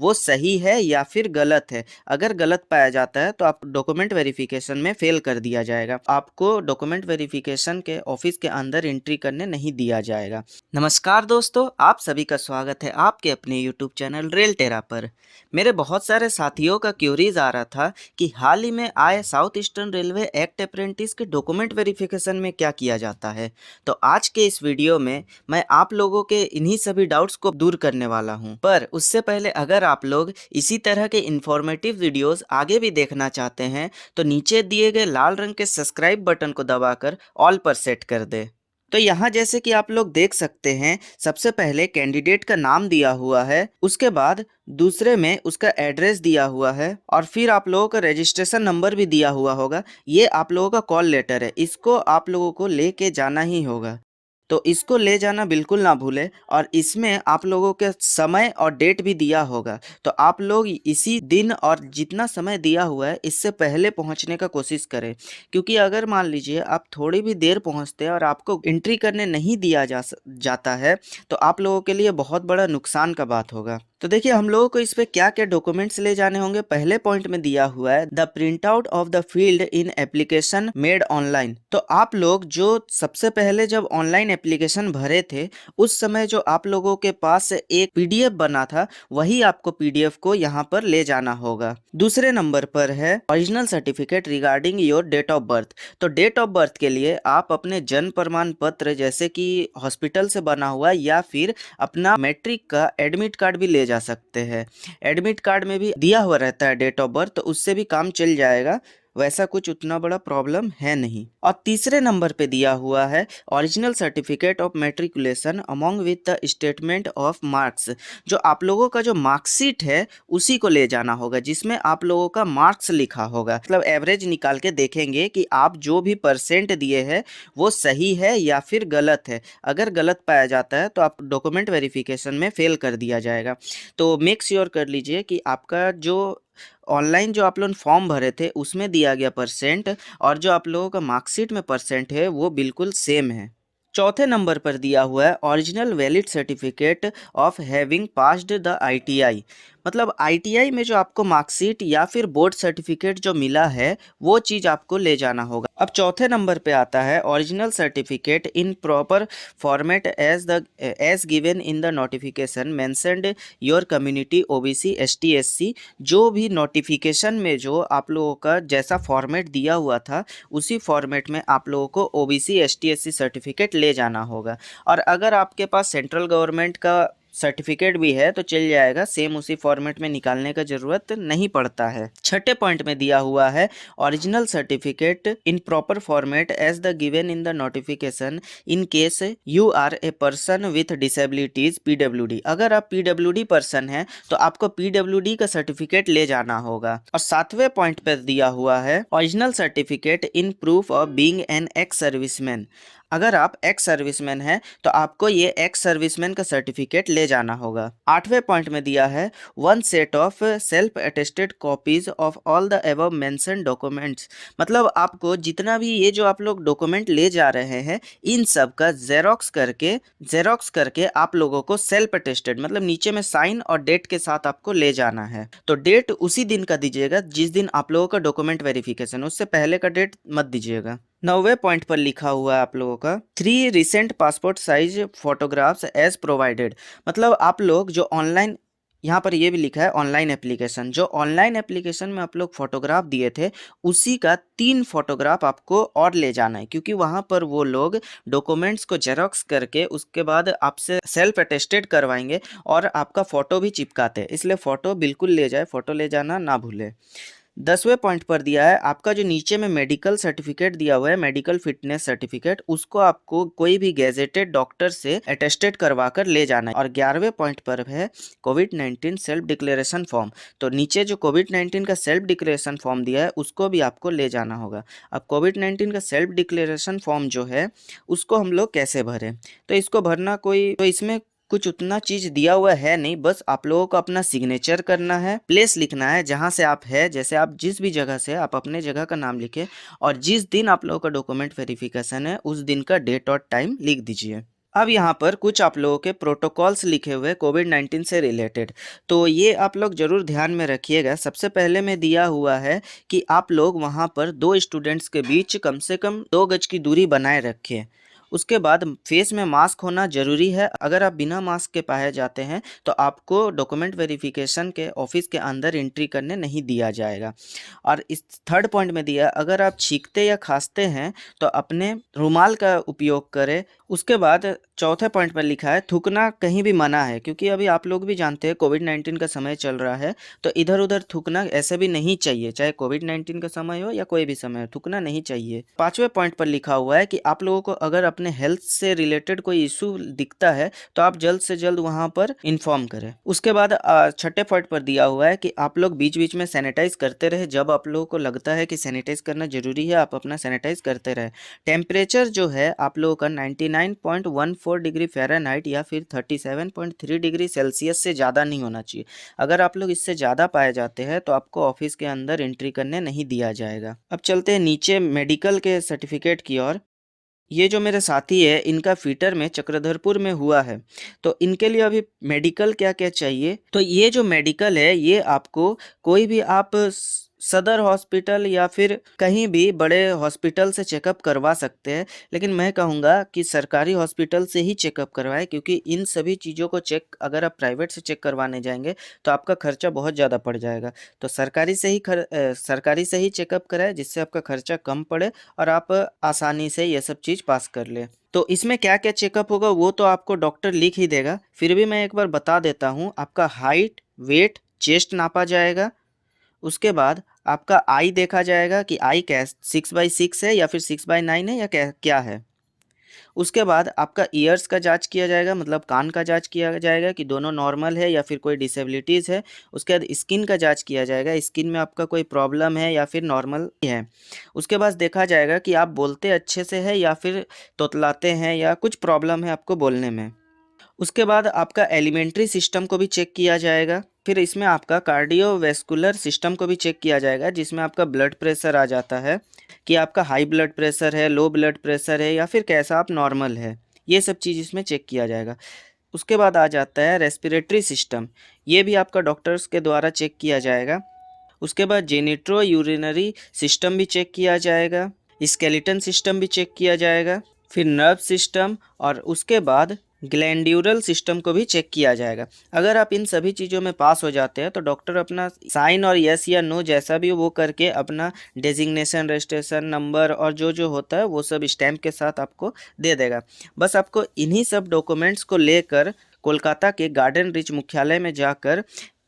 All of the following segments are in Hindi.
वो सही है या फिर गलत है। अगर गलत पाया जाता है तो आप डॉक्यूमेंट वेरिफिकेशन में फेल कर दिया जाएगा, आपको डॉक्यूमेंट वेरिफिकेशन के ऑफिस के अंदर एंट्री करने नहीं दिया जाएगा। नमस्कार दोस्तों, आप सभी का स्वागत है आपके अपने यूट्यूब चैनल रेल टेरा पर। मेरे बहुत सारे साथियों का क्यूरीज आ रहा था कि हाल ही में आए south eastern railway act apprentice के डॉक्यूमेंट वेरिफिकेशन में क्या किया जाता है। तो आज के इस वीडियो में मैं आप लोगों के इन्हीं सभी डाउट्स को दूर करने वाला हूं। पर उससे पहले अगर आप लोग इसी तरह के इंफॉर्मेटिव वीडियोस आगे भी देखना चाहते हैं तो नीचे दिए गए लाल रंग के सब्सक्राइब बटन को दबाकर ऑल पर सेट कर दे। तो यहाँ जैसे कि आप लोग देख सकते हैं, सबसे पहले कैंडिडेट का नाम दिया हुआ है, उसके बाद दूसरे में उसका एड्रेस दिया हुआ है और फिर आप लोगों का रजिस्ट्रेशन नंबर भी दिया हुआ होगा। ये आप लोगों का कॉल लेटर है, इसको आप लोगों को लेके जाना ही होगा। तो इसको ले जाना बिल्कुल ना भूले और इसमें आप लोगों के समय और डेट भी दिया होगा। तो आप लोग इसी दिन और जितना समय दिया हुआ है इससे पहले पहुंचने का कोशिश करें, क्योंकि अगर मान लीजिए आप थोड़ी भी देर पहुंचते हैं और आपको एंट्री करने नहीं दिया जाता है तो आप लोगों के लिए बहुत बड़ा नुकसान का बात होगा। तो देखिए हम लोगों को इस पे क्या क्या डॉक्यूमेंट्स ले जाने होंगे। पहले पॉइंट में दिया हुआ है the print out of the field in application made online. तो आप लोग जो सबसे पहले जब ऑनलाइन एप्लीकेशन भरे थे उस समय जो आप लोगों के पास एक पीडीएफ बना था वही आपको पीडीएफ को यहाँ पर ले जाना होगा। दूसरे नंबर पर है original certificate regarding your date of birth. तो डेट ऑफ बर्थ के लिए आप अपने जन्म प्रमाण पत्र जैसे कि हॉस्पिटल से बना हुआ या फिर अपना मैट्रिक का एडमिट कार्ड भी ले जा सकते हैं। एडमिट कार्ड में भी दिया हुआ रहता है डेट ऑफ बर्थ, तो उससे भी काम चल जाएगा, वैसा कुछ उतना बड़ा प्रॉब्लम है नहीं। और तीसरे नंबर पे दिया हुआ है original certificate of matriculation among with the statement of marks. जो आप लोगों का जो मार्कशीट है उसी को ले जाना होगा, जिसमें आप लोगों का मार्क्स लिखा होगा। मतलब एवरेज निकाल के देखेंगे कि आप जो भी परसेंट दिए हैं वो सही है या फिर गलत है। अगर गलत पाया जाता है तो आप डॉक्यूमेंट वेरिफिकेशन में फेल कर दिया जाएगा। तो मेक श्योर कर लीजिए कि आपका जो ऑनलाइन जो आप लोग फॉर्म भरे थे उसमें दिया गया परसेंट और जो आप लोगों का मार्कशीट में परसेंट है वो बिल्कुल सेम है। चौथे नंबर पर दिया हुआ है original valid certificate of having passed the ITI. मतलब आईटीआई में जो आपको मार्कशीट या फिर बोर्ड सर्टिफिकेट जो मिला है वो चीज़ आपको ले जाना होगा। अब चौथे नंबर पे आता है original certificate in proper format as given in the notification mentioned your community OBC ST SC. जो भी नोटिफिकेशन में जो आप लोगों का जैसा फॉर्मेट दिया हुआ था उसी फॉर्मेट में आप लोगों को ओबीसी एसटी एससी सर्टिफिकेट ले जाना होगा। और अगर आपके पास सेंट्रल गवर्नमेंट का सर्टिफिकेट भी है तो चल जाएगा, सेम उसी फॉर्मेट में निकालने का जरूरत नहीं पड़ता है। छठे पॉइंट में दिया हुआ है original certificate in proper format as the given in the notification in case you are a person with disabilities PWD. अगर आप पीडब्ल्यूडी पर्सन हैं तो आपको पीडब्ल्यूडी का सर्टिफिकेट ले जाना होगा। और सातवें पॉइंट पर दिया हुआ है original certificate in proof of being an ex serviceman. अगर आप एक्स सर्विसमैन हैं तो आपको ये एक्स सर्विसमैन का सर्टिफिकेट ले जाना होगा। आठवें पॉइंट में दिया है one set of self attested copies of all the above mention documents. मतलब आपको जितना भी ये जो आप लोग डॉक्यूमेंट ले जा रहे हैं इन सब का जेरोक्स करके आप लोगों को सेल्फ अटेस्टेड मतलब नीचे में साइन और डेट के साथ आपको ले जाना है। तो डेट उसी दिन का दीजिएगा जिस दिन आप लोगों का डॉक्यूमेंट वेरिफिकेशन, उससे पहले का डेट मत दीजिएगा। नौवे पॉइंट पर लिखा हुआ है आप लोगों का 3 recent passport size photographs as provided. मतलब आप लोग जो ऑनलाइन, यहाँ पर ये भी लिखा है ऑनलाइन एप्लीकेशन, जो ऑनलाइन एप्लीकेशन में आप लोग फोटोग्राफ दिए थे उसी का 3 फोटोग्राफ आपको और ले जाना है, क्योंकि वहाँ पर वो लोग डॉक्यूमेंट्स को जेरोक्स करके उसके बाद आपसे सेल्फ अटेस्टेड करवाएंगे और आपका फ़ोटो भी चिपकाते हैं, इसलिए फ़ोटो बिल्कुल ले जाए, फ़ोटो ले जाना ना भूले। 10वें पॉइंट पर दिया है आपका जो नीचे में मेडिकल सर्टिफिकेट दिया हुआ है, मेडिकल फिटनेस सर्टिफिकेट, उसको आपको कोई भी गैजेटेड डॉक्टर से अटेस्टेड करवा कर ले जाना है। और 11वें पॉइंट पर है कोविड-19 सेल्फ डिक्लेरेशन फॉर्म। तो नीचे जो कोविड-19 का सेल्फ डिक्लेरेशन फॉर्म दिया है उसको भी आपको ले जाना होगा। अब कोविड-19 का सेल्फ डिक्लेरेशन फॉर्म जो है उसको हम लोग कैसे भरें, तो इसको भरना कोई तो इसमें कुछ उतना चीज दिया हुआ है नहीं, बस आप लोगों को अपना सिग्नेचर करना है, प्लेस लिखना है जहां से आप है, जैसे आप जिस भी जगह से आप अपने जगह का नाम लिखे और जिस दिन आप लोगों का डॉक्यूमेंट वेरिफिकेशन है उस दिन का डेट और टाइम लिख दीजिए। अब यहाँ पर कुछ आप लोगों के प्रोटोकॉल्स लिखे हुए कोविड-19 से रिलेटेड, तो ये आप लोग ज़रूर ध्यान में रखिएगा। सबसे पहले में दिया हुआ है कि आप लोग वहाँ पर 2 स्टूडेंट्स के बीच कम से कम 2 गज की दूरी बनाए रखें। उसके बाद फेस में मास्क होना ज़रूरी है। अगर आप बिना मास्क के पाए जाते हैं, तो आपको डॉक्यूमेंट वेरिफ़िकेशन के ऑफ़िस के अंदर एंट्री करने नहीं दिया जाएगा। और इस थर्ड पॉइंट में दिया, अगर आप छींकते या खाँसते हैं, तो अपने रुमाल का उपयोग करें। उसके बाद चौथे पॉइंट में लिखा है थूकना कहीं भी मना है, क्योंकि अभी आप लोग भी जानते हैं कोविड-19 का समय चल रहा है, तो इधर-उधर थूकना ऐसे भी नहीं चाहिए, चाहे कोविड-19 का समय हो या कोई भी समय हो, थूकना नहीं चाहिए। पाँचवें पॉइंट पर लिखा हुआ है कि आप लोगों को अगर अपने हेल्थ से रिलेटेड कोई इश्यू दिखता है, तो आप जल्द से जल्द वहाँ पर इन्फॉर्म करें। उसके बाद छठे पॉइंट पर दिया हुआ है कि आप लोग बीच-बीच में सैनिटाइज़ करते रहें। जब आप लोगों को लगता है कि सैनिटाइज़ करना ज़रूरी है, आप अपना सैनिटाइज़ करते रहें। टेम्परेचर जो है आप लोगों का 99.14 डिग्री फ़ारेनहाइट या फिर 37.3 डिग्री सेल्सियस से ज़्यादा नहीं होना चाहिए। अगर आप लोग इससे ज़्यादा पाए जाते हैं, तो आपको ऑफ़िस के अंदर एंट्री करने नहीं दिया जाएगा। अब चलते हैं नीचे मेडिकल के सर्टिफ़िकेट की ओर। ये जो मेरे साथी है, इनका फ़िटर में चक्रधरपुर में हुआ है, तो इनके लिए अभी मेडिकल क्या-क्या चाहिए? तो ये जो मेडिकल है, ये आपको कोई भी आप सदर हॉस्पिटल या फिर कहीं भी बड़े हॉस्पिटल से चेकअप करवा सकते हैं, लेकिन मैं कहूँगा कि सरकारी हॉस्पिटल से ही चेकअप करवाएँ, क्योंकि इन सभी चीज़ों को चेक अगर आप प्राइवेट से चेक करवाने जाएँगे, तो आपका खर्चा बहुत ज़्यादा पड़ जाएगा। तो सरकारी से ही चेकअप कराएँ, जिससे आपका खर्चा कम पड़े और आप आसानी से ये सब चीज़ पास कर लें। तो इसमें क्या-क्या चेकअप होगा वो तो आपको डॉक्टर लिख ही देगा, फिर भी मैं एक बार बता देता हूँ। आपका हाइट, वेट, चेस्ट नापा जाएगा। उसके बाद आपका आई देखा जाएगा कि आई क्या 6/6 है या फिर 6/9 है या क्या है। उसके बाद आपका ईयर्स का जाँच किया जाएगा, मतलब कान का जाँच किया जाएगा कि दोनों नॉर्मल है या फिर कोई डिसेबिलिटीज़ है। उसके बाद स्किन का जाँच किया जाएगा, स्किन में आपका कोई प्रॉब्लम है या फिर नॉर्मल है। उसके बाद देखा जाएगा कि आप बोलते अच्छे से हैं या फिर तोतलाते हैं या कुछ प्रॉब्लम है आपको बोलने में। उसके बाद आपका एलिमेंट्री सिस्टम को भी चेक किया जाएगा। फिर इसमें आपका कार्डियोवैस्कुलर सिस्टम को भी चेक किया जाएगा, जिसमें आपका ब्लड प्रेशर आ जाता है कि आपका हाई ब्लड प्रेशर है, लो ब्लड प्रेशर है या फिर कैसा आप नॉर्मल है। ये सब चीज़ इसमें चेक किया जाएगा। उसके बाद आ जाता है रेस्पिरेटरी सिस्टम, ये भी आपका डॉक्टर्स के द्वारा चेक किया जाएगा। उसके बाद जेनिट्रो यूरिनरी सिस्टम भी चेक किया जाएगा, स्केलेटन सिस्टम भी चेक किया जाएगा, फिर नर्व सिस्टम और उसके बाद ग्लैंड्यूरल सिस्टम को भी चेक किया जाएगा। अगर आप इन सभी चीज़ों में पास हो जाते हैं, तो डॉक्टर अपना साइन और यस या नो जैसा भी वो करके अपना डेजिग्नेशन, रजिस्ट्रेशन नंबर और जो होता है वो सब स्टैम्प के साथ आपको दे देगा। बस आपको इन्हीं सब डॉक्यूमेंट्स को लेकर कोलकाता के गार्डन रिच मुख्यालय में जाकर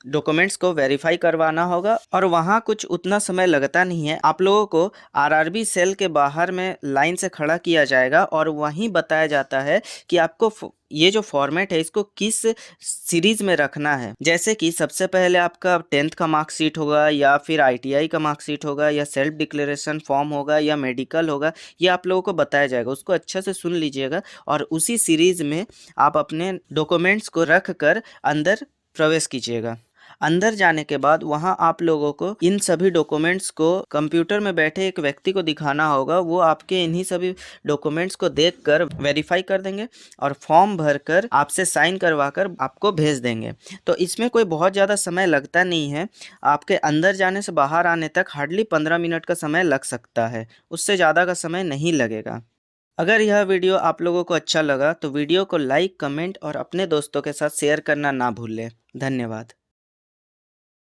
डॉक्यूमेंट्स को वेरीफाई करवाना होगा, और वहाँ कुछ उतना समय लगता नहीं है। आप लोगों को आरआरबी सेल के बाहर में लाइन से खड़ा किया जाएगा और वहीं बताया जाता है कि आपको ये जो फॉर्मेट है इसको किस सीरीज़ में रखना है। जैसे कि सबसे पहले आपका 10th का मार्कशीट होगा या फिर आईटीआई का मार्कशीट होगा या सेल्फ डिक्लेरेशन फॉर्म होगा या मेडिकल होगा, ये आप लोगों को बताया जाएगा। उसको अच्छे से सुन लीजिएगा और उसी सीरीज़ में आप अपने डॉक्यूमेंट्स को रख कर अंदर प्रवेश कीजिएगा। अंदर जाने के बाद वहाँ आप लोगों को इन सभी डॉक्यूमेंट्स को कंप्यूटर में बैठे एक व्यक्ति को दिखाना होगा। वो आपके इन्हीं सभी डॉक्यूमेंट्स को देखकर वेरीफाई कर देंगे और फॉर्म भरकर आपसे साइन करवाकर आपको भेज देंगे। तो इसमें कोई बहुत ज़्यादा समय लगता नहीं है। आपके अंदर जाने से बाहर आने तक हार्डली 15 मिनट का समय लग सकता है, उससे ज़्यादा का समय नहीं लगेगा। अगर यह वीडियो आप लोगों को अच्छा लगा तो वीडियो को लाइक, कमेंट और अपने दोस्तों के साथ शेयर करना ना भूलें। धन्यवाद।